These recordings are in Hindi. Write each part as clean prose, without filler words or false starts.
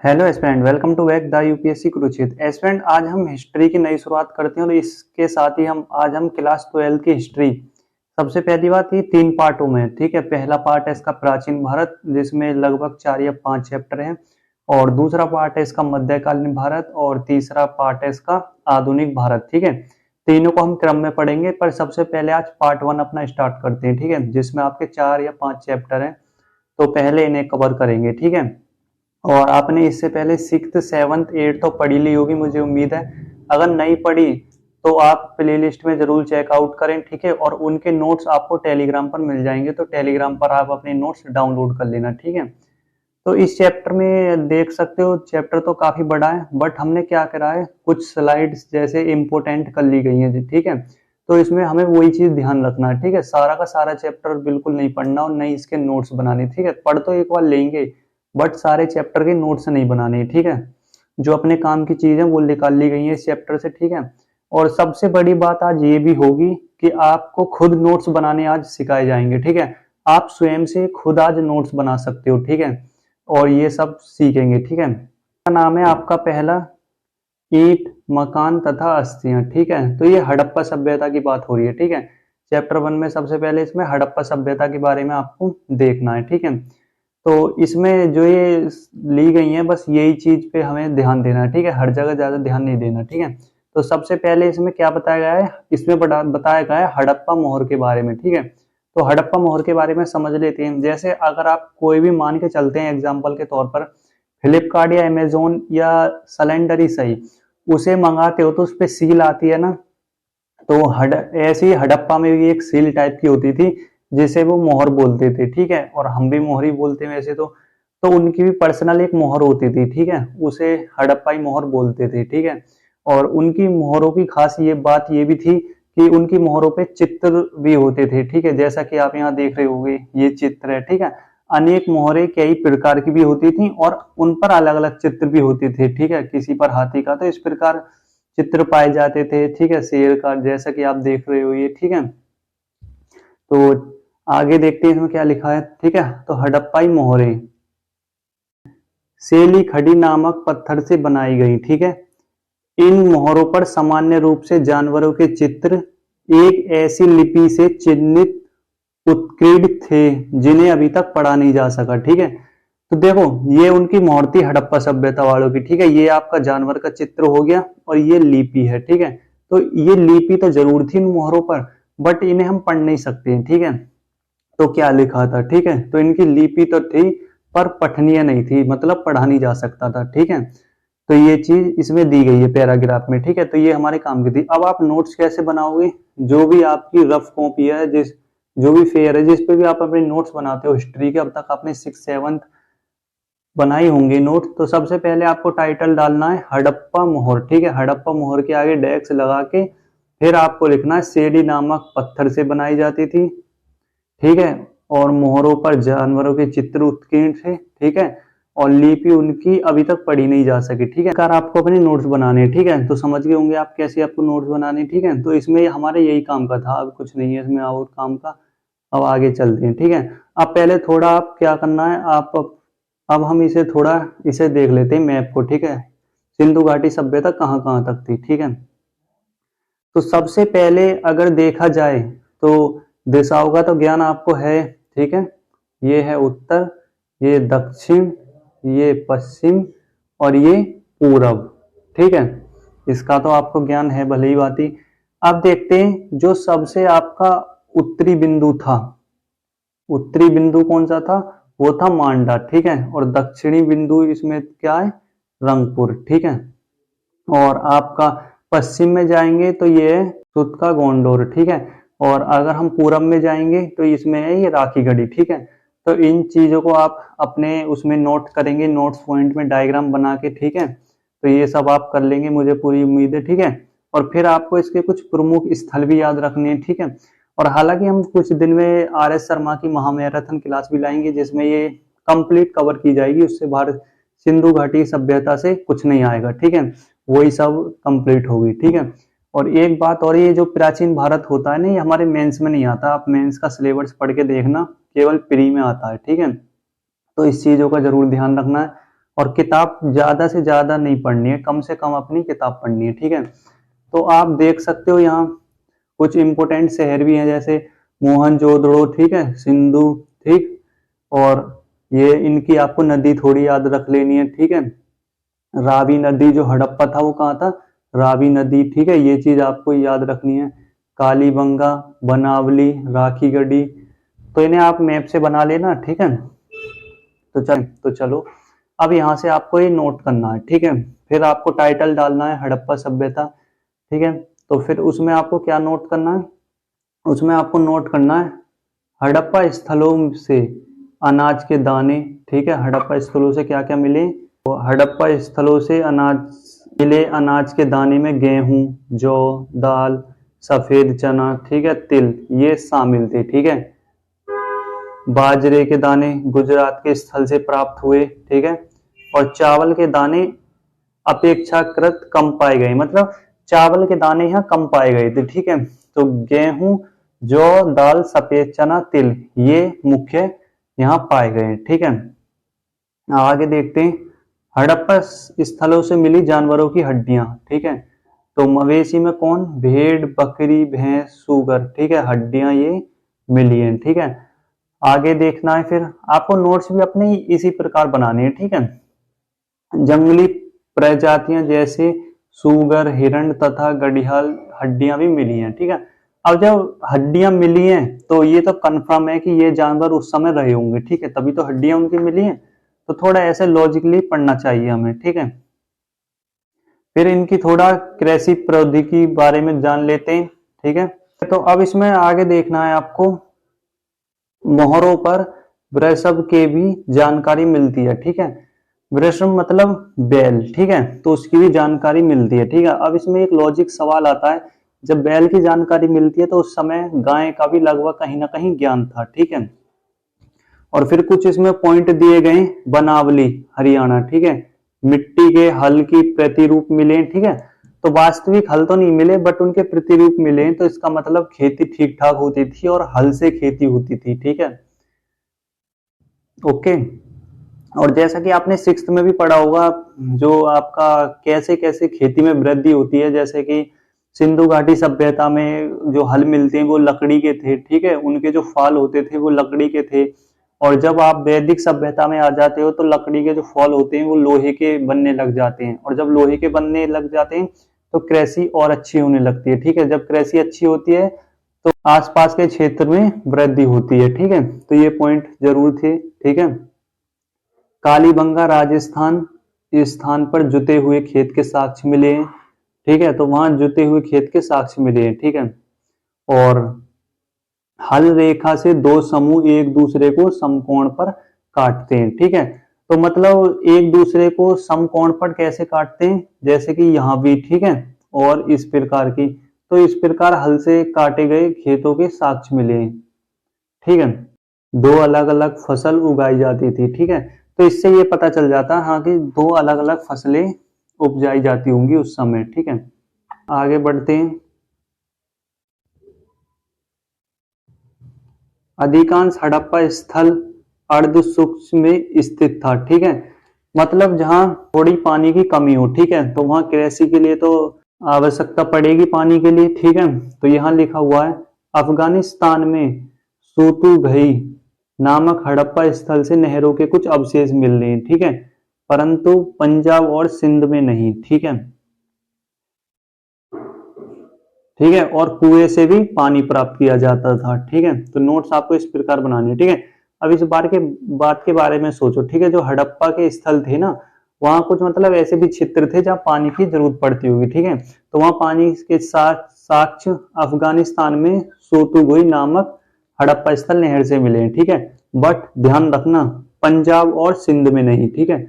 Hello aspirant, welcome to back the UPSC Kurukshetra. Aspirant, आज हम हिस्ट्री की नई शुरुआत करते हैं और इसके साथ ही हम क्लास 12 की हिस्ट्री। सबसे पहली बात, ये 3 पार्टों में, ठीक है। पहला पार्ट है इसका प्राचीन भारत, जिसमें लगभग 4 या 5 चैप्टर हैं, और दूसरा पार्ट है इसका मध्यकालीन भारत, और तीसरा पार्ट है इसका आधुनिक भारत, ठीक है। तीनों को हम क्रम में पढ़ेंगे, पर सबसे पहले आज पार्ट 1 अपना स्टार्ट करते हैं, ठीक है, जिसमें आपके 4 या 5 चैप्टर हैं। तो पहले इन्हें कवर करेंगे, ठीक है। और आपने इससे पहले 6th 7th 8th तो पढ़ी ली होगी, मुझे उम्मीद है। अगर नहीं पढ़ी तो आप प्लेलिस्ट में जरूर चेकआउट करें, ठीक है। और उनके नोट्स आपको टेलीग्राम पर मिल जाएंगे, तो टेलीग्राम पर आप अपने नोट्स डाउनलोड कर लेना, ठीक है। तो इस चैप्टर में देख सकते हो, चैप्टर तो काफी बड़ा है, बट हमने क्या करा है, कुछ स्लाइड्स जैसे इम्पोर्टेंट कर ली गई है, ठीक है। तो इसमें हमें वही चीज ध्यान रखना है, ठीक है। सारा का सारा चैप्टर बिल्कुल नहीं पढ़ना और नहीं इसके नोट्स बनाने, ठीक है। पढ़ तो एक बार लेंगे, बट सारे चैप्टर के नोट्स नहीं बनाने, ठीक है। जो अपने काम की चीज है वो निकाल ली गई है इस चैप्टर से, ठीक है। और सबसे बड़ी बात आज ये भी होगी कि आपको खुद नोट्स बनाने आज सिखाए जाएंगे, ठीक है। आप स्वयं से खुद आज नोट्स बना सकते हो, ठीक है। और ये सब सीखेंगे, ठीक है। नाम है आपका पहला, ईंट, मकान तथा अस्थियां, ठीक है। तो ये हड़प्पा सभ्यता की बात हो रही है, ठीक है। चैप्टर 1 में सबसे पहले इसमें हड़प्पा सभ्यता के बारे में आपको देखना है, ठीक है। तो इसमें जो ये ली गई है, बस यही चीज पे हमें ध्यान देना है, ठीक है। हर जगह ज्यादा ध्यान नहीं देना, ठीक है। तो सबसे पहले इसमें क्या बताया गया है, इसमें बताया गया है हड़प्पा मोहर के बारे में, ठीक है। तो हड़प्पा मोहर के बारे में समझ लेते हैं। जैसे अगर आप कोई भी मान के चलते हैं एग्जाम्पल के तौर पर, फ्लिपकार्ट या अमेजोन या सिलेंडर ही सही, उसे मंगाते हो तो उस पर सील आती है ना। तो ऐसी हड़प्पा में भी एक सील टाइप की होती थी, जिसे वो मोहर बोलते थे, ठीक है। और हम भी मोहर ही बोलते हैं वैसे तो उनकी भी पर्सनल एक मोहर होती थी, ठीक है। उसे हड़प्पाई मोहर बोलते थे, ठीक है। और उनकी मोहरों की खास बात ये भी थी कि उनकी मोहरों पे चित्र भी होते थे, ठीक है। जैसा कि आप यहाँ देख रहे होंगे, ये चित्र है, ठीक है। अनेक मोहरें कई प्रकार की भी होती थी और उन पर अलग अलग चित्र भी होते थे, ठीक है। किसी पर हाथी का, तो इस प्रकार चित्र पाए जाते थे, ठीक है। शेर का, जैसा कि आप देख रहे हो ये, ठीक है। तो आगे देखते हैं इसमें क्या लिखा है, ठीक है। तो हड़प्पाई मोहरें सेली खड़ी नामक पत्थर से बनाई गई, ठीक है। इन मोहरों पर सामान्य रूप से जानवरों के चित्र एक ऐसी लिपि से चिन्हित उत्कीर्ण थे जिन्हें अभी तक पढ़ा नहीं जा सका, ठीक है। तो देखो, ये उनकी मोहर थी हड़प्पा सभ्यता वालों की, ठीक है। ये आपका जानवर का चित्र हो गया और ये लिपि है, ठीक है। तो ये लिपि तो जरूर थी इन मोहरों पर, बट इन्हें हम पढ़ नहीं सकते हैं, ठीक है। तो क्या लिखा था, ठीक है। तो इनकी लिपि तो थी पर पठनीय नहीं थी, मतलब पढ़ा नहीं जा सकता था, ठीक है। तो ये चीज इसमें दी गई है पैराग्राफ में, ठीक है। तो ये हमारे काम की थी। अब आप नोट्स कैसे बनाओगे, जो भी आपकी रफ कॉपी है, जो भी फेयर है, जिस पे भी आप अपने नोट्स बनाते हो हिस्ट्री के, अब तक आपने 6th 7th बनाई होंगी नोट, तो सबसे पहले आपको टाइटल डालना है हड़प्पा मोहर, ठीक है। हड़प्पा मोहर के आगे डैश लगा के फिर आपको लिखना है सेडी नामक पत्थर से बनाई जाती थी, ठीक है। और मोहरों पर जानवरों के चित्र उत्कीर्ण थे, ठीक है। और लिपि उनकी अभी तक पढ़ी नहीं जा सकी, ठीक है। अगर आपको अपने नोट्स बनाने हैं, ठीक है, तो समझ गए होंगे आप कैसे आपको नोट्स बनाने, ठीक है। तो इसमें हमारे यही काम का था, अब कुछ नहीं है इसमें और काम का। अब आगे चलते हैं, ठीक है। अब पहले थोड़ा आप क्या करना है, अब हम इसे देख लेते हैं मैप को, ठीक है। सिंधु घाटी सभ्यता कहाँ कहाँ तक थी, ठीक है। तो सबसे पहले अगर देखा जाए तो दिशाओं का तो ज्ञान आपको है, ठीक है। ये है उत्तर, ये दक्षिण, ये पश्चिम और ये पूरब, ठीक है। इसका तो आपको ज्ञान है भले ही बात ही। अब देखते हैं जो सबसे आपका उत्तरी बिंदु था, उत्तरी बिंदु कौन सा था, वो था मांडा, ठीक है। और दक्षिणी बिंदु इसमें क्या है, रंगपुर, ठीक है। और आपका पश्चिम में जाएंगे तो ये है सुत का गोंडोर, ठीक है। और अगर हम पूरब में जाएंगे तो इसमें है ये राखीगढ़ी, ठीक है। तो इन चीजों को आप अपने उसमें नोट करेंगे, नोट्स पॉइंट में डायग्राम बना के, ठीक है। तो ये सब आप कर लेंगे, मुझे पूरी उम्मीद है, ठीक है। और फिर आपको इसके कुछ प्रमुख स्थल भी याद रखने हैं, ठीक है। और हालांकि हम कुछ दिन में RS शर्मा की महामैराथन क्लास भी लाएंगे, जिसमें ये कंप्लीट कवर की जाएगी। उससे भारत सिंधु घाटी सभ्यता से कुछ नहीं आएगा, ठीक है। वही सब कंप्लीट होगी, ठीक है। और एक बात और, ये जो प्राचीन भारत होता है ना, ये हमारे मेंस में नहीं आता। आप मेंस का सिलेबस पढ़ के देखना, केवल प्री में आता है, ठीक है। तो इस चीजों का जरूर ध्यान रखना है। और किताब ज्यादा से ज्यादा नहीं पढ़नी है, कम से कम अपनी किताब पढ़नी है, ठीक है। तो आप देख सकते हो यहाँ कुछ इंपोर्टेंट शहर भी हैं, जैसे मोहनजोदड़ो, ठीक है, सिंधु, ठीक। और ये इनकी आपको नदी थोड़ी याद रख लेनी है, ठीक है। रावी नदी, जो हड़प्पा था वो कहाँ था, रावी नदी, ठीक है, ये चीज आपको याद रखनी है। कालीबंगा, बनावली, राखीगढ़ी, तो इन्हें आप मैप से बना लेना, ठीक है। तो चलो अब यहाँ से आपको ये नोट करना है, ठीक है। फिर आपको टाइटल डालना है हड़प्पा सभ्यता, ठीक है। तो फिर उसमें आपको क्या नोट करना है, उसमें आपको नोट करना है हड़प्पा स्थलों से अनाज के दाने, ठीक है। हड़प्पा स्थलों से क्या क्या मिले, तो हड़प्पा स्थलों से अनाज मिले, अनाज के दाने में गेहूं, जौ, दाल, सफेद चना, ठीक है, तिल, ये शामिल थे, ठीक है। बाजरे के दाने गुजरात के स्थल से प्राप्त हुए, ठीक है। और चावल के दाने अपेक्षाकृत कम पाए गए, मतलब चावल के दाने यहाँ कम पाए गए थे, ठीक है। तो गेहूं, जौ, दाल, सफेद चना, तिल, ये मुख्य यहाँ पाए गए, ठीक है। आगे देखते हैं हड़प्पा स्थलों से मिली जानवरों की हड्डियां, ठीक है। तो मवेशी में कौन, भेड़, बकरी, भैंस, सूगर, ठीक है, हड्डियां ये मिली हैं, ठीक है। आगे देखना है, फिर आपको नोट्स भी अपने इसी प्रकार बनाने हैं, ठीक है। जंगली प्रजातियां जैसे सूगर, हिरण तथा गड़ियाल हड्डियां भी मिली हैं, ठीक है। अब जब हड्डियां मिली हैं तो ये तो कंफर्म है कि ये जानवर उस समय रहे होंगे, ठीक है, तभी तो हड्डियां उनकी मिली हैं। तो थोड़ा ऐसे लॉजिकली पढ़ना चाहिए हमें, ठीक है। फिर इनकी थोड़ा कृषि प्रौद्योगिकी बारे में जान लेते हैं, ठीक है। तो अब इसमें आगे देखना है आपको, मोहरों पर वृषभ के भी जानकारी मिलती है, ठीक है। वृषभ मतलब बैल, ठीक है, तो उसकी भी जानकारी मिलती है, ठीक है। अब इसमें एक लॉजिक सवाल आता है, जब बैल की जानकारी मिलती है तो उस समय गाय का भी लगभग कहीं ना कहीं ज्ञान था, ठीक है। और फिर कुछ इसमें पॉइंट दिए गए, बनावली हरियाणा, ठीक है, मिट्टी के हल की प्रतिरूप मिले, ठीक है। तो वास्तविक हल तो नहीं मिले बट उनके प्रतिरूप मिले, तो इसका मतलब खेती ठीक ठाक होती थी और हल से खेती होती थी, ठीक है। ओके। और जैसा कि आपने सिक्स्थ में भी पढ़ा होगा, जो आपका कैसे कैसे खेती में वृद्धि होती है, जैसे कि सिंधु घाटी सभ्यता में जो हल मिलते हैं वो लकड़ी के थे, ठीक है, उनके जो फाल होते थे वो लकड़ी के थे। और जब आप वैदिक सभ्यता में आ जाते हो तो लकड़ी के जो फॉल होते हैं वो लोहे के बनने लग जाते हैं, और जब लोहे के बनने लग जाते हैं तो कृषि और अच्छी होने लगती है, ठीक है। जब कृषि अच्छी होती है तो आसपास के क्षेत्र में वृद्धि होती है, ठीक है। तो ये पॉइंट जरूर थे, ठीक है। कालीबंगा राजस्थान, इस स्थान पर जुते हुए खेत के साक्ष्य मिले हैं, ठीक है, तो वहां जुते हुए खेत के साक्ष्य मिले हैं, ठीक है। और हल रेखा से दो समूह एक दूसरे को समकोण पर काटते हैं, ठीक है। तो मतलब एक दूसरे को समकोण पर कैसे काटते हैं, जैसे कि यहाँ भी, ठीक है, और इस प्रकार की, तो इस प्रकार हल से काटे गए खेतों के साक्ष्य मिले हैं, ठीक है। दो अलग अलग फसल उगाई जाती थी, ठीक है। तो इससे ये पता चल जाता है हाँ कि दो अलग अलग फसलें उपजाई जाती होंगी उस समय, ठीक है। आगे बढ़ते हैं। अधिकांश हड़प्पा स्थल अर्ध सूक्ष्म में स्थित था, ठीक है, मतलब जहां थोड़ी पानी की कमी हो, ठीक है, तो वहां कृषि के लिए तो आवश्यकता पड़ेगी पानी के लिए, ठीक है। तो यहाँ लिखा हुआ है अफगानिस्तान में सूतुगई नामक हड़प्पा स्थल से नहरों के कुछ अवशेष मिल रहे हैं, ठीक है, परंतु पंजाब और सिंध में नहीं, ठीक है, ठीक है। और कुएं से भी पानी प्राप्त किया जाता था, ठीक है। तो नोट्स आपको इस प्रकार बनाने हैं, ठीक है। अब इस बात के बारे में सोचो, ठीक है, जो हड़प्पा के स्थल थे ना, वहां कुछ मतलब ऐसे भी क्षेत्र थे जहां पानी की जरूरत पड़ती होगी, ठीक है। तो वहां पानी के साथ साक्ष्य अफगानिस्तान में सोतुगुई नामक हड़प्पा स्थल नहर से मिले हैं, ठीक है। बट ध्यान रखना पंजाब और सिंध में नहीं, ठीक है,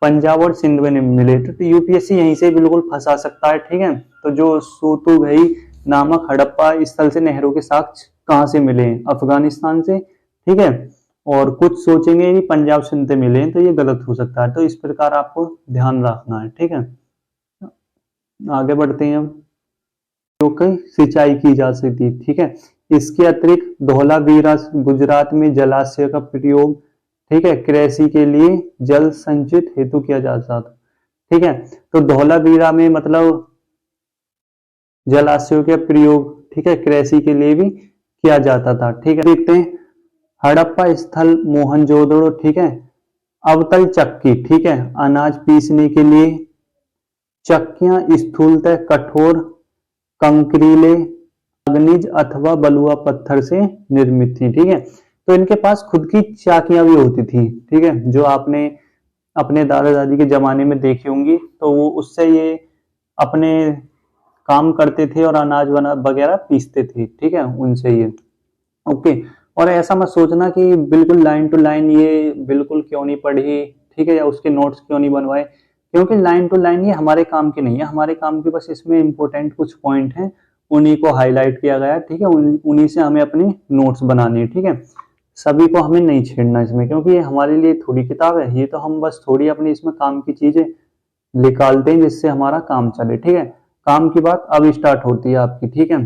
पंजाब और सिंध में नहीं मिले, तो यूपीएससी यहीं से बिल्कुल फंसा सकता है, ठीक है। तो जो सूतुगई नामक हड़प्पा स्थल से नहरों के साक्ष्य कहाँ से मिले हैं, अफगानिस्तान से, ठीक है। और कुछ सोचेंगे कि पंजाब सिंध से मिले हैं, तो ये गलत हो सकता है, तो इस प्रकार आपको ध्यान रखना है, ठीक है। आगे बढ़ते हैं अब, क्योंकि सिंचाई की जा सकती है, ठीक है। इसके अतिरिक्त धौलावीरा गुजरात में जलाशय का प्रयोग, ठीक है, कृषि के लिए जल संचित हेतु किया जाता था। ठीक है, तो धौलावीरा में मतलब जलाशयों के प्रयोग, ठीक है, कृषि के लिए भी किया जाता था। ठीक है, देखते हैं हड़प्पा स्थल मोहनजोदड़ो। ठीक है, अवतल चक्की, ठीक है, अनाज पीसने के लिए। चक्कियां स्थूलतः कठोर कंकरीले मैग्नीज अथवा बलुआ पत्थर से निर्मित थी। ठीक है, तो इनके पास खुद की चाकियां भी होती थी। ठीक है, जो आपने अपने दादा दादी के जमाने में देखी होंगी, तो वो उससे ये अपने काम करते थे और अनाज बना वगैरह पीसते थे। ठीक है, उनसे ये ओके। और ऐसा मत सोचना कि बिल्कुल लाइन टू लाइन ये बिल्कुल क्यों नहीं पढ़ी, ठीक है, या उसके नोट्स क्यों नहीं बनवाए, क्योंकि लाइन टू लाइन ये हमारे काम की नहीं है। हमारे काम की बस इसमें इंपॉर्टेंट कुछ पॉइंट हैं, उन्हीं को हाईलाइट किया गया है। ठीक है, उन्हीं से हमें अपने नोट्स बनाने हैं। ठीक है, सभी को हमें नहीं छेड़ना इसमें, क्योंकि ये हमारे लिए थोड़ी किताब है, ये तो हम बस थोड़ी अपनी इसमें काम की चीजें निकालते हैं जिससे हमारा काम चले। ठीक है, काम की बात अब स्टार्ट होती है आपकी। ठीक है,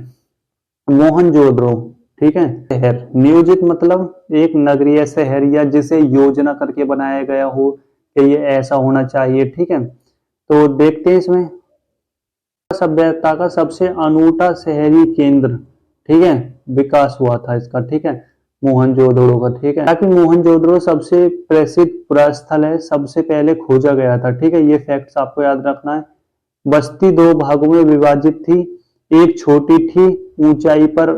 मोहनजोदड़ो, ठीक है, शहर नियोजित मतलब एक नगरीय शहर या जिसे योजना करके बनाया गया हो कि ये ऐसा होना चाहिए। ठीक है, तो देखते हैं इसमें सभ्यता का सबसे अनूठा शहरी केंद्र, ठीक है, विकास हुआ था इसका। ठीक है, मोहनजोदड़ो का। ठीक है, ताकि मोहनजोदड़ो सबसे प्रसिद्ध पुरास्थल है, सबसे पहले खोजा गया था। ठीक है, ये फैक्ट्स आपको याद रखना है। बस्ती दो भागों में विभाजित थी, एक छोटी थी ऊंचाई पर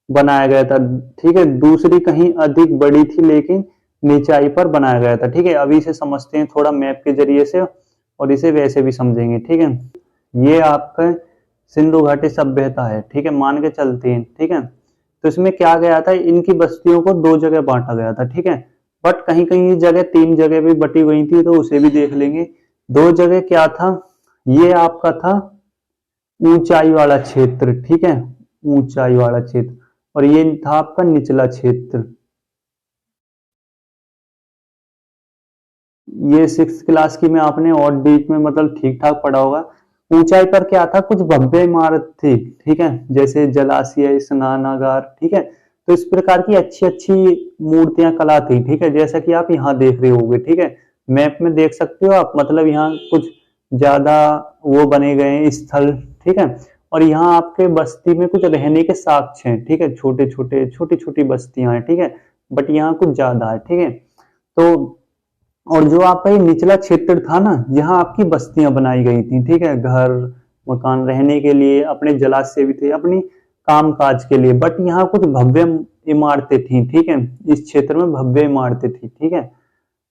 बनाया गया था। ठीक है, दूसरी कहीं अधिक बड़ी थी लेकिन निचाई पर बनाया गया था। ठीक है, अभी इसे समझते हैं थोड़ा मैप के जरिए से, और इसे वैसे भी समझेंगे। ठीक है, ये आपका सिंधु घाटी सभ्यता है। ठीक है, मान के चलते हैं। ठीक है, तो इसमें क्या गया था, इनकी बस्तियों को दो जगह बांटा गया था। ठीक है, बट कहीं कहीं जगह तीन जगह भी बटी हुई थी, तो उसे भी देख लेंगे। दो जगह क्या था, ये आपका था ऊंचाई वाला क्षेत्र। ठीक है, ऊंचाई वाला क्षेत्र, और ये था आपका निचला क्षेत्र। ये सिक्स क्लास की में आपने और डीप में मतलब ठीक ठाक पढ़ा होगा। ऊंचाई पर क्या था, कुछ भव्य इमारत थी। ठीक है, जैसे जलाशय, स्नानागार। ठीक है, तो इस प्रकार की अच्छी अच्छी मूर्तियां, कला थी। ठीक है, जैसा कि आप यहाँ देख रहे होगे। ठीक है, मैप में देख सकते हो आप, मतलब यहाँ कुछ ज्यादा वो बने गए हैं स्थल। ठीक है, और यहाँ आपके बस्ती में कुछ रहने के साक्ष्य हैं। ठीक है, छोटे छोटे छोटी छोटी बस्तियां हैं। ठीक है, बट यहाँ कुछ ज्यादा है। ठीक है, तो और जो आपका ये निचला क्षेत्र था ना, यहाँ आपकी बस्तियां बनाई गई थी। ठीक है, घर मकान रहने के लिए, अपने जलाशय भी थे अपनी काम काज के लिए, बट यहाँ कुछ भव्य इमारतें थी। ठीक है, इस क्षेत्र में भव्य इमारतें थी। ठीक है,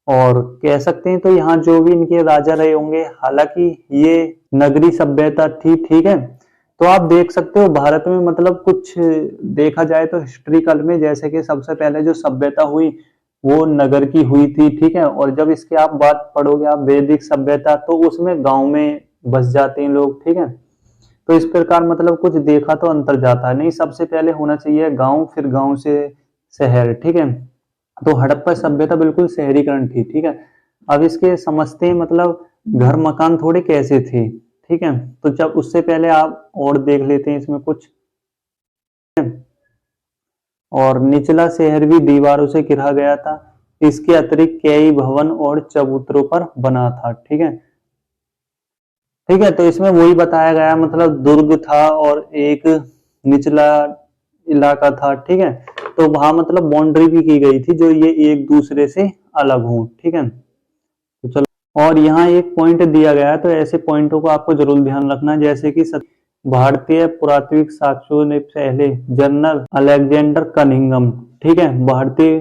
और कह सकते हैं तो यहाँ जो भी इनके राजा रहे होंगे, हालांकि ये नगरी सभ्यता थी। ठीक है, तो आप देख सकते हो भारत में मतलब कुछ देखा जाए तो हिस्ट्रिकल में, जैसे कि सबसे पहले जो सभ्यता हुई वो नगर की हुई थी। ठीक है, और जब इसके आप बात पढ़ोगे आप वैदिक सभ्यता, तो उसमें गांव में बस जाते हैं लोग। ठीक है, तो इस प्रकार मतलब कुछ देखा तो अंतर जाता है नहीं, सबसे पहले होना चाहिए गांव, फिर गांव से शहर। ठीक है, तो हड़प्पा सभ्यता बिल्कुल शहरीकरण थी। ठीक है, अब इसके समझते हैं मतलब घर मकान थोड़े कैसे थे। ठीक है, तो जब उससे पहले आप और देख लेते हैं इसमें कुछ। और निचला शहर भी दीवारों से घिरा गया था, इसके अतिरिक्त कई भवन और चबूतरों पर बना था। ठीक है, ठीक है, तो इसमें वही बताया गया, मतलब दुर्ग था और एक निचला इलाका था। ठीक है, तो वहां मतलब बाउंड्री भी की गई थी जो ये एक दूसरे से अलग हो। ठीक है, तो चलो, और यहाँ एक पॉइंट दिया गया है, तो ऐसे पॉइंटों को आपको जरूर ध्यान रखना, जैसे कि भारतीय पुरातात्विक साक्ष्यों ने पहले जनरल अलेक्जेंडर कनिंघम, ठीक है, भारतीय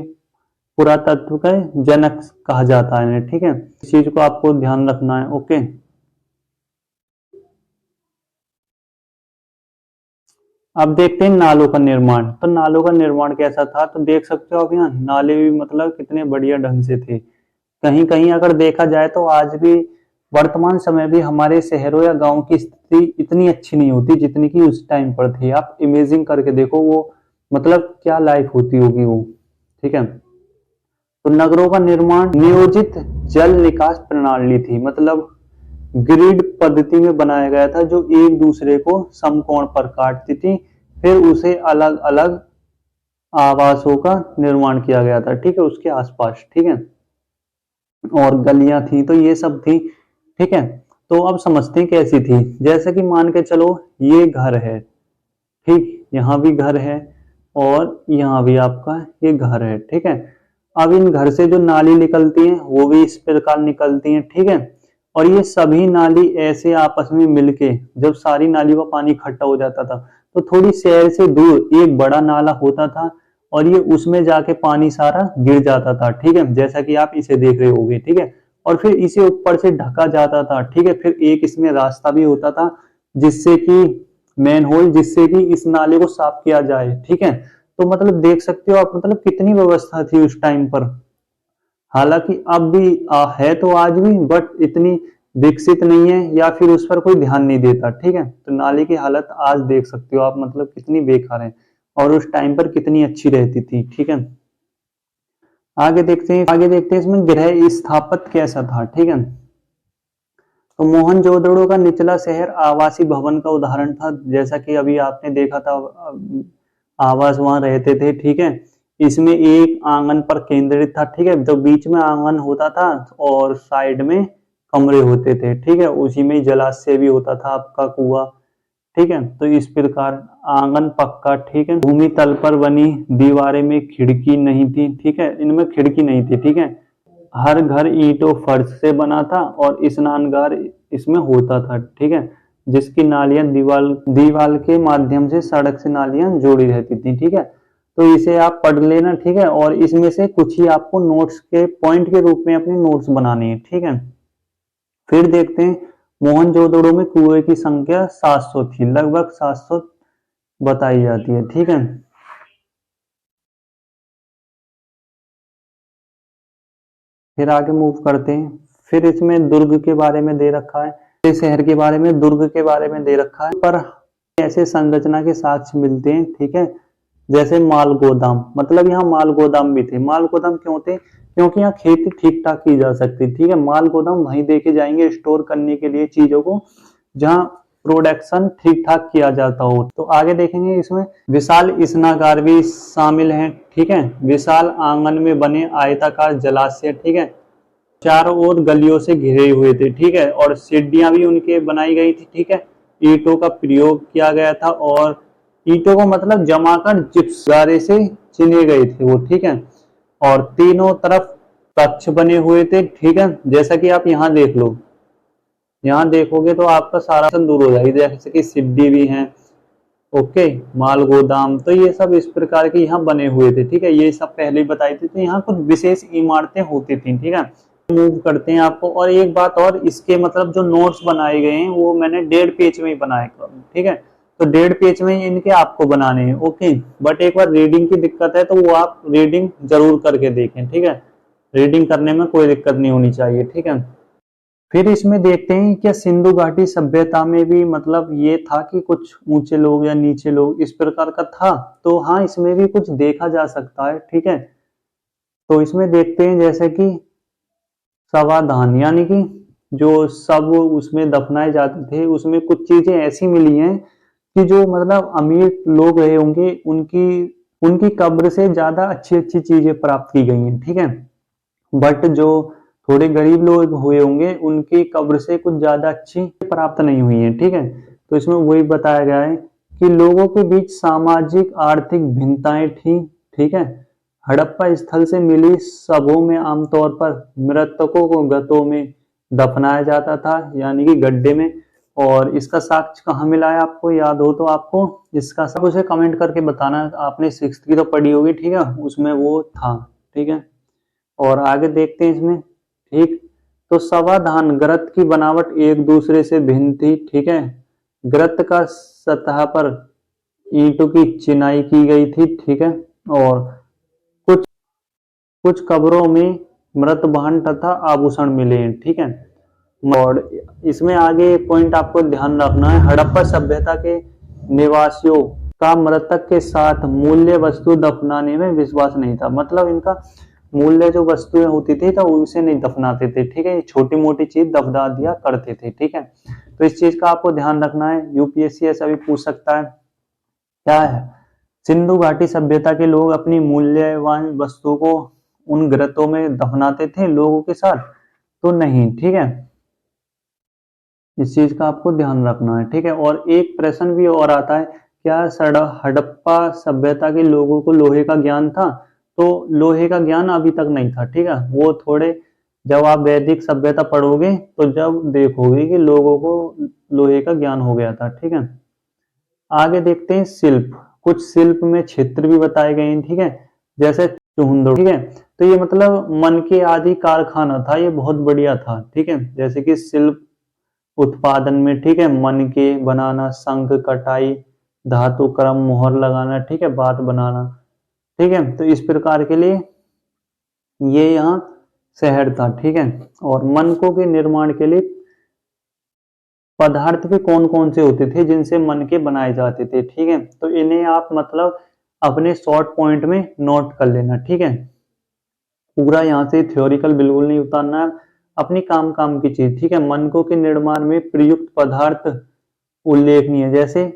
पुरातत्व का जनक कहा जाता है। ठीक है, इस चीज को आपको ध्यान रखना है। ओके, अब देखते हैं नालों का निर्माण। तो नालों का निर्माण कैसा था, तो देख सकते हो आप यहाँ नाले भी मतलब कितने बढ़िया ढंग से थे। कहीं कहीं अगर देखा जाए तो आज भी वर्तमान समय भी हमारे शहरों या गांव की स्थिति इतनी अच्छी नहीं होती जितनी की उस टाइम पर थी। आप इमेजिन करके देखो वो मतलब क्या लाइफ होती होगी वो। ठीक है, तो नगरों का निर्माण नियोजित जल निकास प्रणाली थी, मतलब ग्रिड पद्धति में बनाया गया था, जो एक दूसरे को समकोण पर काटती थी, फिर उसे अलग अलग आवासों का निर्माण किया गया था, ठीक है, उसके आसपास, ठीक है, और गलियां थी, तो ये सब थी, ठीक है। तो अब समझते हैं कैसी थी। जैसे कि मान के चलो ये घर है, ठीक, यहाँ भी घर है और यहाँ भी आपका ये घर है, ठीक है। अब इन घर से जो नाली निकलती है वो भी इस प्रकार निकलती है, ठीक है। और ये सभी नाली ऐसे आपस में मिलके जब सारी नालियों का पानी इकट्ठा हो जाता था तो थोड़ी शहर से दूर एक बड़ा नाला होता था और ये उसमें जाके पानी सारा गिर जाता था, ठीक है, जैसा कि आप इसे देख रहे होगे, ठीक है। और फिर इसे ऊपर से ढका जाता था, ठीक है। फिर एक इसमें रास्ता भी होता था जिससे कि मेन होल, जिससे कि इस नाले को साफ किया जाए, ठीक है। तो मतलब देख सकते हो आप, मतलब कितनी व्यवस्था थी उस टाइम पर। हालांकि अब भी है तो आज भी, बट इतनी विकसित नहीं है या फिर उस पर कोई ध्यान नहीं देता, ठीक है। तो नाले की हालत आज देख सकते हो आप, मतलब कितनी बेकार है और उस टाइम पर कितनी अच्छी रहती थी, ठीक है। आगे देखते हैं इसमें गृह स्थापत्य कैसा था, ठीक है। तो मोहनजोदड़ो का निचला शहर आवासीय भवन का उदाहरण था, जैसा कि अभी आपने देखा था, आवास वहां रहते थे, ठीक है। इसमें एक आंगन पर केंद्रित था, ठीक है, जो बीच में आंगन होता था और साइड में कमरे होते थे, ठीक है। उसी में जलाशय भी होता था, आपका कुआं, ठीक है। तो इस प्रकार आंगन पक्का, ठीक है। भूमि तल पर बनी दीवारें में खिड़की नहीं थी, ठीक है, इनमें खिड़की नहीं थी, ठीक है। हर घर ईंटों फर्श से बना था और स्नानगार इसमें होता था, ठीक है, जिसकी नालियां दीवाल दीवाल के माध्यम से सड़क से नालियां जोड़ी रहती थी, ठीक है। तो इसे आप पढ़ लेना, ठीक है, और इसमें से कुछ ही आपको नोट्स के पॉइंट के रूप में अपने नोट्स बनाने हैं, ठीक है। फिर देखते हैं मोहनजोदड़ो में कुएं की संख्या 700 थी, लगभग 700 बताई जाती है, ठीक है। फिर आगे मूव करते हैं। फिर इसमें दुर्ग के बारे में दे रखा है, इस शहर के बारे में, दुर्ग के बारे में दे रखा है, पर ऐसे संरचना के साक्ष्य मिलते हैं, ठीक है। जैसे माल गोदाम, मतलब यहाँ माल गोदाम भी थे। माल गोदाम क्यों थे? क्योंकि यहाँ खेती ठीक ठाक की जा सकती, ठीक है। माल गोदाम वहीं देके जाएंगे स्टोर करने के लिए चीजों को, जहाँ प्रोडक्शन ठीक ठाक किया जाता हो। तो आगे देखेंगे इसमें विशाल स्नागार भी शामिल है, ठीक है। विशाल आंगन में बने आयताकार जलाशय, ठीक है, चारों ओर गलियों से घिरे हुए थे, ठीक है, और सीढ़ियां भी उनके बनाई गई थी, ठीक है। ईंटों का प्रयोग किया गया था और ईंटों को मतलब जमाकर चिप्स गारे से चुने गए थे वो, ठीक है। और तीनों तरफ कक्ष बने हुए थे, ठीक है, जैसा कि आप यहाँ देख लो, यहाँ देखोगे तो आपका सारा दूर हो जाएगी, जैसे कि सिड्डी भी है, ओके, माल गोदाम, तो ये सब इस प्रकार के यहाँ बने हुए थे, ठीक है। ये सब पहले ही बताई थी। तो यहाँ कुछ विशेष इमारतें होती थी, ठीक है। मूव करते हैं आपको, और एक बात और, इसके मतलब जो नोट्स बनाए गए हैं वो मैंने 1.5 पेज में ही बनाए, ठीक है। तो 1.5 पेज में इनके आपको बनाने हैं, ओके। बट एक बार रीडिंग की दिक्कत है तो वो आप रीडिंग जरूर करके देखें, ठीक है। रीडिंग करने में कोई दिक्कत नहीं होनी चाहिए, ठीक है। फिर इसमें देखते हैं क्या सिंधु घाटी सभ्यता में भी मतलब ये था कि कुछ ऊंचे लोग या नीचे लोग इस प्रकार का था। तो हाँ, इसमें भी कुछ देखा जा सकता है, ठीक है। तो इसमें देखते हैं जैसे कि समाधान, यानी कि जो सब उसमें दफनाए जाते थे उसमें कुछ चीजें ऐसी मिली हैं कि जो मतलब अमीर लोग रहे होंगे उनकी उनकी कब्र से ज्यादा अच्छी अच्छी चीजें प्राप्त की गई हैं, ठीक है। बट जो थोड़े गरीब लोग हुए होंगे उनकी कब्र से कुछ ज्यादा अच्छी प्राप्त नहीं हुई है, ठीक है। तो इसमें वही बताया गया है कि लोगों के बीच सामाजिक आर्थिक भिन्नताएं थी, ठीक है। हड़प्पा स्थल से मिली शवों में आमतौर पर मृतकों को गतों में दफनाया जाता था, यानी कि गड्ढे में। और इसका साक्ष्य कहाँ मिला है, आपको याद हो तो आपको इसका सब उसे कमेंट करके बताना। आपने 6th की तो पढ़ी होगी, ठीक है, उसमें वो था, ठीक है। और आगे देखते हैं इसमें, ठीक। तो समाधान ग्रत की बनावट एक दूसरे से भिन्न थी, ठीक है। ग्रत का सतह पर ईंटों की चिनाई की गई थी, ठीक है। और कुछ कुछ कब्रों में मृत वाहन तथा आभूषण मिले हैं, ठीक है। और इसमें आगे एक पॉइंट आपको ध्यान रखना है, हड़प्पा सभ्यता के निवासियों का मृतक के साथ मूल्य वस्तु दफनाने में विश्वास नहीं था। मतलब इनका मूल्य जो वस्तुएं होती थी तो उसे नहीं दफनाते थे, ठीक है। छोटी मोटी चीज दफना दिया करते थे, ठीक है। तो इस चीज का आपको ध्यान रखना है, यूपीएससी ऐसा भी पूछ सकता है। क्या है सिंधु घाटी सभ्यता के लोग अपनी मूल्यवान वस्तुओं को उन ग्रंथों में दफनाते थे लोगों के साथ, तो नहीं, ठीक है। इस चीज का आपको ध्यान रखना है, ठीक है। और एक प्रश्न भी और आता है, क्या हड़प्पा सभ्यता के लोगों को लोहे का ज्ञान था? तो लोहे का ज्ञान अभी तक नहीं था, ठीक है। वो थोड़े, जब आप वैदिक सभ्यता पढ़ोगे तो जब देखोगे कि लोगों को लोहे का ज्ञान हो गया था, ठीक है। आगे देखते हैं शिल्प। कुछ शिल्प में क्षेत्र भी बताए गए हैं, ठीक है, जैसे चुहंदुड़, ठीक है। तो ये मतलब मन के आदि कारखाना था, ये बहुत बढ़िया था, ठीक है। जैसे कि शिल्प उत्पादन में, ठीक है, मन के बनाना, शंख, कटाई, धातु क्रम, मोहर लगाना, ठीक है, बात बनाना, ठीक है। तो इस प्रकार के लिए ये यहाँ शहर था, ठीक है। और मनकों के निर्माण के लिए पदार्थ भी कौन कौन से होते थे जिनसे मन के बनाए जाते थे, ठीक है। तो इन्हें आप मतलब अपने शॉर्ट पॉइंट में नोट कर लेना, ठीक है। पूरा यहाँ से थ्योरिकल बिल्कुल नहीं उतारना है, अपनी काम काम की चीज, ठीक है। मनकों के निर्माण में प्रयुक्त पदार्थ उल्लेखनीय, जैसे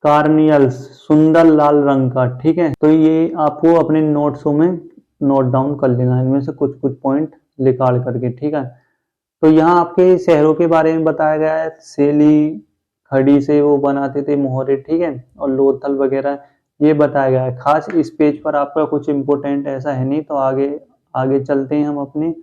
कार्नियल्स, सुंदर लाल रंग का, ठीक है। तो ये आपको अपने नोट्सों में नोट डाउन कर लेना है, इनमें से कुछ कुछ पॉइंट निकाल करके, ठीक है। तो यहाँ आपके शहरों के बारे में बताया गया है, सेली खड़ी से वो बनाते थे मोहरे, ठीक है, और लोथल वगैरह ये बताया गया है। खास इस पेज पर आपका कुछ इम्पोर्टेंट ऐसा है नहीं, तो आगे आगे चलते हैं हम अपने।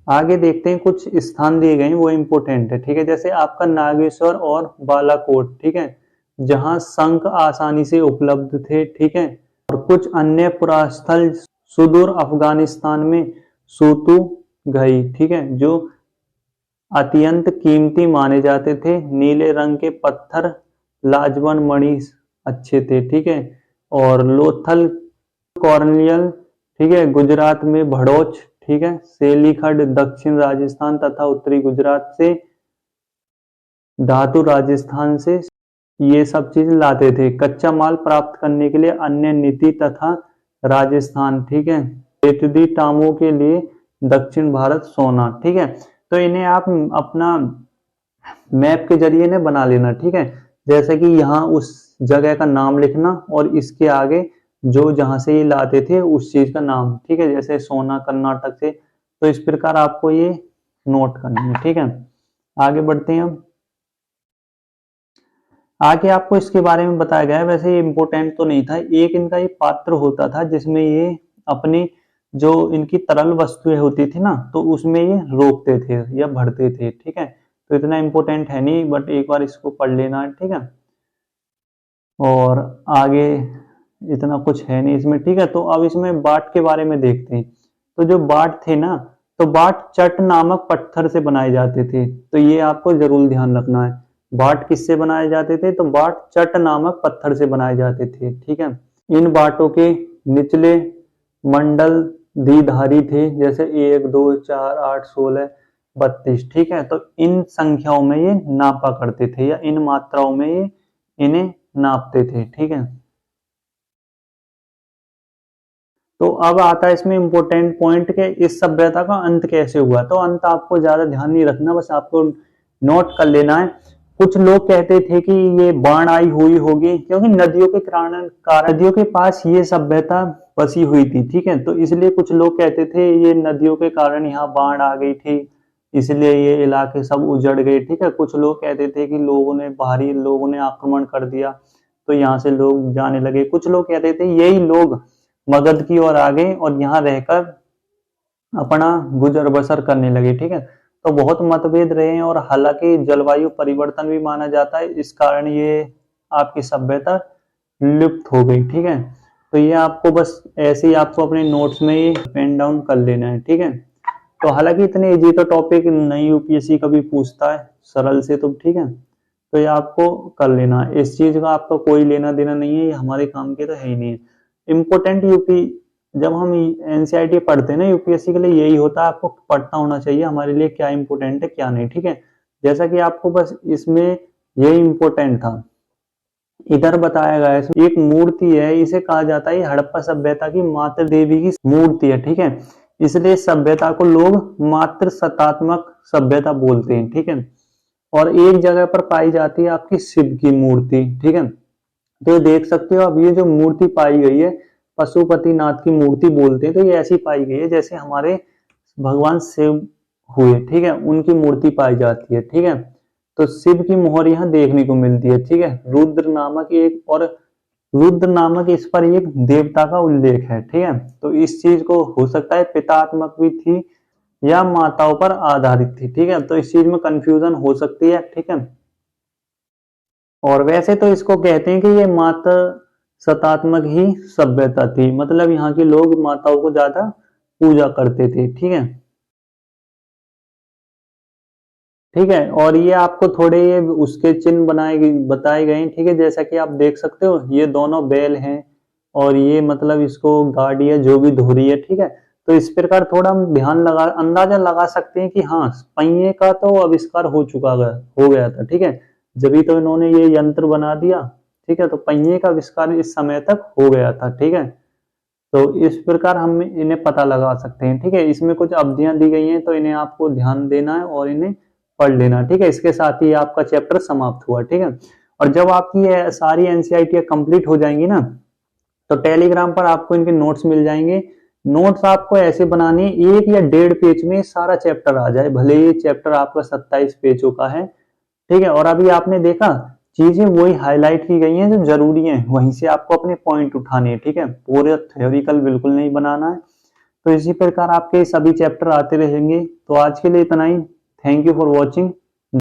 आगे देखते हैं, कुछ स्थान दिए गए हैं वो इम्पोर्टेंट है, ठीक है। जैसे आपका नागेश्वर और बालाकोट, ठीक है, जहां शंख आसानी से उपलब्ध थे, ठीक है। और कुछ अन्य पुरास्थल सुदूर अफगानिस्तान में सूतू घई, ठीक है, जो अत्यंत कीमती माने जाते थे। नीले रंग के पत्थर लाजवन मणि अच्छे थे, ठीक है। और लोथल कॉर्नियल, ठीक है, गुजरात में भड़ोच, ठीक है। सेलीखड दक्षिण राजस्थान तथा उत्तरी गुजरात से, धातु राजस्थान से ये सब चीज लाते थे। कच्चा माल प्राप्त करने के लिए अन्य नीति तथा राजस्थान, ठीक है। बेतदी टामों के लिए दक्षिण भारत सोना, ठीक है। तो इन्हें आप अपना मैप के जरिए ने बना लेना, ठीक है। जैसे कि यहाँ उस जगह का नाम लिखना और इसके आगे जो जहां से ये लाते थे उस चीज का नाम, ठीक है। जैसे सोना कर्नाटक से, तो इस प्रकार आपको ये नोट करना है, ठीक है। आगे बढ़ते हैं हम। आगे आपको इसके बारे में बताया गया है, वैसे ये इंपॉर्टेंट तो नहीं था। एक इनका ये पात्र होता था जिसमें ये अपनी जो इनकी तरल वस्तुएं होती थी ना, तो उसमें ये रोकते थे या भरते थे, ठीक है। तो इतना इंपॉर्टेंट है नहीं, बट एक बार इसको पढ़ लेना है, ठीक है। और आगे इतना कुछ है नहीं इसमें, ठीक है। तो अब इसमें बाट के बारे में देखते हैं। तो जो बाट थे ना, तो बाट चट नामक पत्थर से बनाए जाते थे, तो ये आपको जरूर ध्यान रखना है। बाट किससे बनाए जाते थे? तो बाट चट नामक पत्थर से बनाए जाते थे, ठीक है। इन बाटों के निचले मंडल द्विधारी थे, जैसे 1 2 4 8 16 32, ठीक है। तो इन संख्याओं में ये नापा करते थे या इन मात्राओं में ये इन्हें नापते थे, ठीक है। तो अब आता है इसमें इंपॉर्टेंट पॉइंट के इस सभ्यता का अंत कैसे हुआ। तो अंत आपको ज्यादा ध्यान नहीं रखना, बस आपको नोट कर लेना है। कुछ लोग कहते थे कि ये बाढ़ आई हुई होगी, क्योंकि नदियों के कारण नदियों के पास ये सभ्यता बसी हुई थी, ठीक है। तो इसलिए कुछ लोग कहते थे ये नदियों के कारण यहाँ बाढ़ आ गई थी, इसलिए ये इलाके सब उजड़ गए, ठीक है। कुछ लोग कहते थे कि बाहरी लोगों ने आक्रमण कर दिया तो यहाँ से लोग जाने लगे। कुछ लोग कहते थे यही लोग मगध की ओर आ गए और यहाँ रहकर अपना गुजर बसर करने लगे, ठीक है। तो बहुत मतभेद रहे हैं, और हालांकि जलवायु परिवर्तन भी माना जाता है, इस कारण ये आपकी सभ्यता लुप्त हो गई, ठीक है। तो ये आपको बस ऐसे ही आपको अपने नोट्स में ये पेन डाउन कर लेना है, ठीक है। तो हालांकि इतने इजी तो टॉपिक नहीं यूपीएससी कभी पूछता है सरल से, तो ठीक है। तो ये आपको कर लेना है, इस चीज का आपका कोई लेना देना नहीं है, ये हमारे काम के तो है ही नहीं है। इम्पोर्टेंट यूपी, जब हम एनसीईआरटी पढ़ते हैं ना यूपीएससी के लिए, यही होता है, आपको पढ़ना होना चाहिए हमारे लिए क्या इंपॉर्टेंट है क्या नहीं, ठीक है। जैसा कि आपको बस इसमें यही इंपॉर्टेंट था। इधर बताया गया है एक मूर्ति है, इसे कहा जाता है हड़प्पा सभ्यता की मातृ देवी की मूर्ति है, ठीक है। इसलिए सभ्यता को लोग मात्र सत्तात्मक सभ्यता बोलते हैं, ठीक है। और एक जगह पर पाई जाती है आपकी शिव की मूर्ति, ठीक है। तो देख सकते हो अब ये जो मूर्ति पाई गई है पशुपतिनाथ की मूर्ति बोलते हैं, तो ये ऐसी पाई गई है जैसे हमारे भगवान शिव हुए, ठीक है, उनकी मूर्ति पाई जाती है, ठीक है। तो शिव की मोहर यहाँ देखने को मिलती है, ठीक है। रुद्र नामक इस पर एक देवता का उल्लेख है, ठीक है। तो इस चीज को हो सकता है पितात्मक भी थी या माताओं पर आधारित थी, ठीक है। तो इस चीज में कंफ्यूजन हो सकती है, ठीक है। और वैसे तो इसको कहते हैं कि ये माता सतात्मक ही सभ्यता थी, मतलब यहाँ के लोग माताओं को ज्यादा पूजा करते थे, ठीक है। ठीक है, और ये आपको थोड़े ये उसके चिन्ह बताए गए हैं, ठीक है। जैसा कि आप देख सकते हो ये दोनों बैल हैं और ये मतलब इसको गाड़ी है जो भी धो रही है, ठीक है। तो इस प्रकार थोड़ा हम अंदाजा लगा सकते हैं कि हाँ पहिए का तो आविष्कार हो गया था, ठीक है। जब तो इन्होंने ये यंत्र बना दिया, ठीक है। तो पहिए का आविष्कार इस समय तक हो गया था, ठीक है। तो इस प्रकार हम इन्हें पता लगा सकते हैं, ठीक है। इसमें कुछ अवधियां दी गई हैं तो इन्हें आपको ध्यान देना है और इन्हें पढ़ लेना, ठीक है। इसके साथ ही आपका चैप्टर समाप्त हुआ, ठीक है। और जब आपकी ये सारी एनसीईआरटी कंप्लीट हो जाएंगी ना, तो टेलीग्राम पर आपको इनके नोट्स मिल जाएंगे। नोट्स आपको ऐसे बनाने 1 या 1.5 पेज में सारा चैप्टर आ जाए, भले ये चैप्टर आपका 27 पेजों का है, ठीक है। और अभी आपने देखा चीजें वही हाईलाइट की गई हैं जो जरूरी हैं, वहीं से आपको अपने पॉइंट उठाने हैं, ठीक है। पूरे थ्योरिकल बिल्कुल नहीं बनाना है। तो इसी प्रकार आपके सभी चैप्टर आते रहेंगे। तो आज के लिए इतना ही। Thank you for watching.